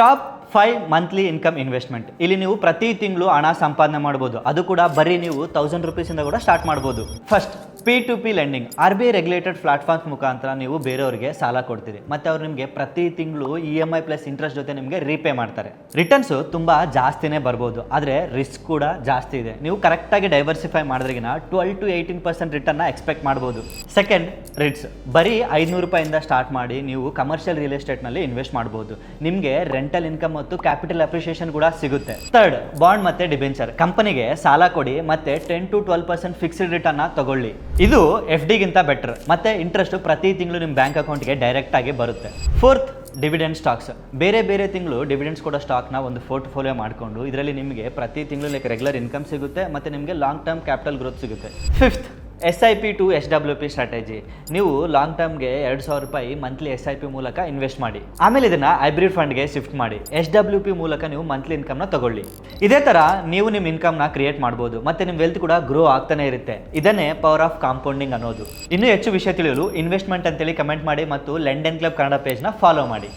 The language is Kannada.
Top 5 monthly income investment. ಇಲ್ಲಿ ನೀವು ಪ್ರತಿ ತಿಂಗಳು ಹಣ ಸಂಪಾದನೆ ಮಾಡ್ಬೋದು. ಅದು ಕೂಡ ಬರೀ ನೀವು 1000 ರೂಪೀಸಿಂದ ಕೂಡ ಸ್ಟಾರ್ಟ್ ಮಾಡ್ಬೋದು. First P2P lending. RBI regulated platforms ಮುಖಾಂತರ ನೀವು ಬೇರೆಯವರಿಗೆ ಸಾಲ ಕೊಡ್ತೀರಿ ಮತ್ತೆ ಅವ್ರು ನಿಮಗೆ ಪ್ರತಿ ತಿಂಗಳು EMI ಪ್ಲಸ್ ಇಂಟ್ರೆಸ್ಟ್ ಜೊತೆ ನಿಮಗೆ ರೀಪೇ ಮಾಡ್ತಾರೆ. ರಿಟರ್ನ್ಸ್ ತುಂಬಾ ಜಾಸ್ತಿನೇ ಬರ್ಬೋದು, ಆದರೆ ರಿಸ್ಕ್ ಕೂಡ ಜಾಸ್ತಿ ಇದೆ. ನೀವು ಕರೆಕ್ಟಾಗಿ ಡೈವರ್ಸಿಫೈ ಮಾಡಿದ್ರಿಗಿನ 12 to 18% ರಿಟರ್ನ್ ಎಕ್ಸ್ಪೆಕ್ಟ್ ಮಾಡ್ಬೋದು. Second, Ritz. ಬರೀ 500 ರೂಪಾಯಿಂದ ಸ್ಟಾರ್ಟ್ ಮಾಡಿ ನೀವು ಕಮರ್ಷಿಯಲ್ ರಿಯಲ್ ಎಸ್ಟೇಟ್ನಲ್ಲಿ ಇನ್ವೆಸ್ಟ್ ಮಾಡ್ಬೋದು. ನಿಮಗೆ ರೆಂಟಲ್ ಇನ್ಕಮ್ ಮತ್ತು ಕ್ಯಾಪಿಟಲ್ ಅಪ್ರಿಷಿಯೇಷನ್ ಕೂಡ ಸಿಗುತ್ತೆ. ಥರ್ಡ್, ಬಾಂಡ್ ಮತ್ತೆ ಡಿಬೆಂಚರ್. ಕಂಪನಿಗೆ ಸಾಲ ಕೊಡಿ ಮತ್ತೆ 10 to 12% ಫಿಕ್ಸ್ಡ್ ರಿಟರ್ನ್ ತಗೊಳ್ಳಿ. ಇದು FD ಗಿಂತ ಬೆಟರ್ ಮತ್ತೆ ಇಂಟ್ರೆಸ್ಟ್ ಪ್ರತಿ ತಿಂಗಳು ನಿಮ್ಮ ಬ್ಯಾಂಕ್ ಅಕೌಂಟ್ಗೆ ಡೈರೆಕ್ಟ್ ಆಗಿ ಬರುತ್ತೆ. Fourth, dividend stocks. ಬೇರೆ ತಿಂಗಳು ಡಿವಿಡೆಂಡ್ಸ್ ಕೊಡೋ ಸ್ಟಾಕ್ನ ಒಂದು ಪೋರ್ಟ್ಫೋಲಿಯೋ ಮಾಡಿಕೊಂಡು ಇದರಲ್ಲಿ ನಿಮಗೆ ಪ್ರತಿ ತಿಂಗಳು ರೆಗ್ಯುಲರ್ ಇನ್ಕಮ್ ಸಿಗುತ್ತೆ ಮತ್ತು ನಿಮಗೆ ಲಾಂಗ್ ಟರ್ಮ್ ಕ್ಯಾಪಿಟಲ್ ಗ್ರೋತ್ ಸಿಗುತ್ತೆ. Fifth, SIP to SWP strategy. ನೀವು ಲಾಂಗ್ ಟರ್ಮ್ಗೆ 2000 ರೂಪಾಯಿ ಮಂತ್ಲಿ SIP ಮೂಲಕ ಇನ್ವೆಸ್ಟ್ ಮಾಡಿ, ಆಮೇಲೆ ಇದನ್ನು ಹೈಬ್ರಿಡ್ ಫಂಡ್ಗೆ ಶಿಫ್ಟ್ ಮಾಡಿ. SWP ಮೂಲಕ ನೀವು ಮಂತ್ಲಿ ಇನ್ಕಮ್ನ ತಗೊಳ್ಳಿ. ಇದೇ ಥರ ನೀವು ನಿಮ್ಮ ಇನ್ಕಮ್ನ ಕ್ರಿಯೇಟ್ ಮಾಡ್ಬೋದು ಮತ್ತು ನಿಮ್ಮ ವೆಲ್ತ್ ಕೂಡ ಗ್ರೋ ಆಗ್ತಾನೆ ಇರುತ್ತೆ. ಇದನ್ನೇ ಪವರ್ ಆಫ್ ಕಾಂಪೌಂಡಿಂಗ್ ಅನ್ನೋದು. ಇನ್ನೂ ಹೆಚ್ಚು ವಿಷಯ ತಿಳಿಯಲು ಇನ್ವೆಸ್ಟ್ಮೆಂಟ್ ಅಂತೇಳಿ ಕಮೆಂಟ್ ಮಾಡಿ ಮತ್ತು ಲಂಡನ್ ಕ್ಲಬ್ ಕನ್ನಡ ಪೇಜ್ನ ಫಾಲೋ ಮಾಡಿ.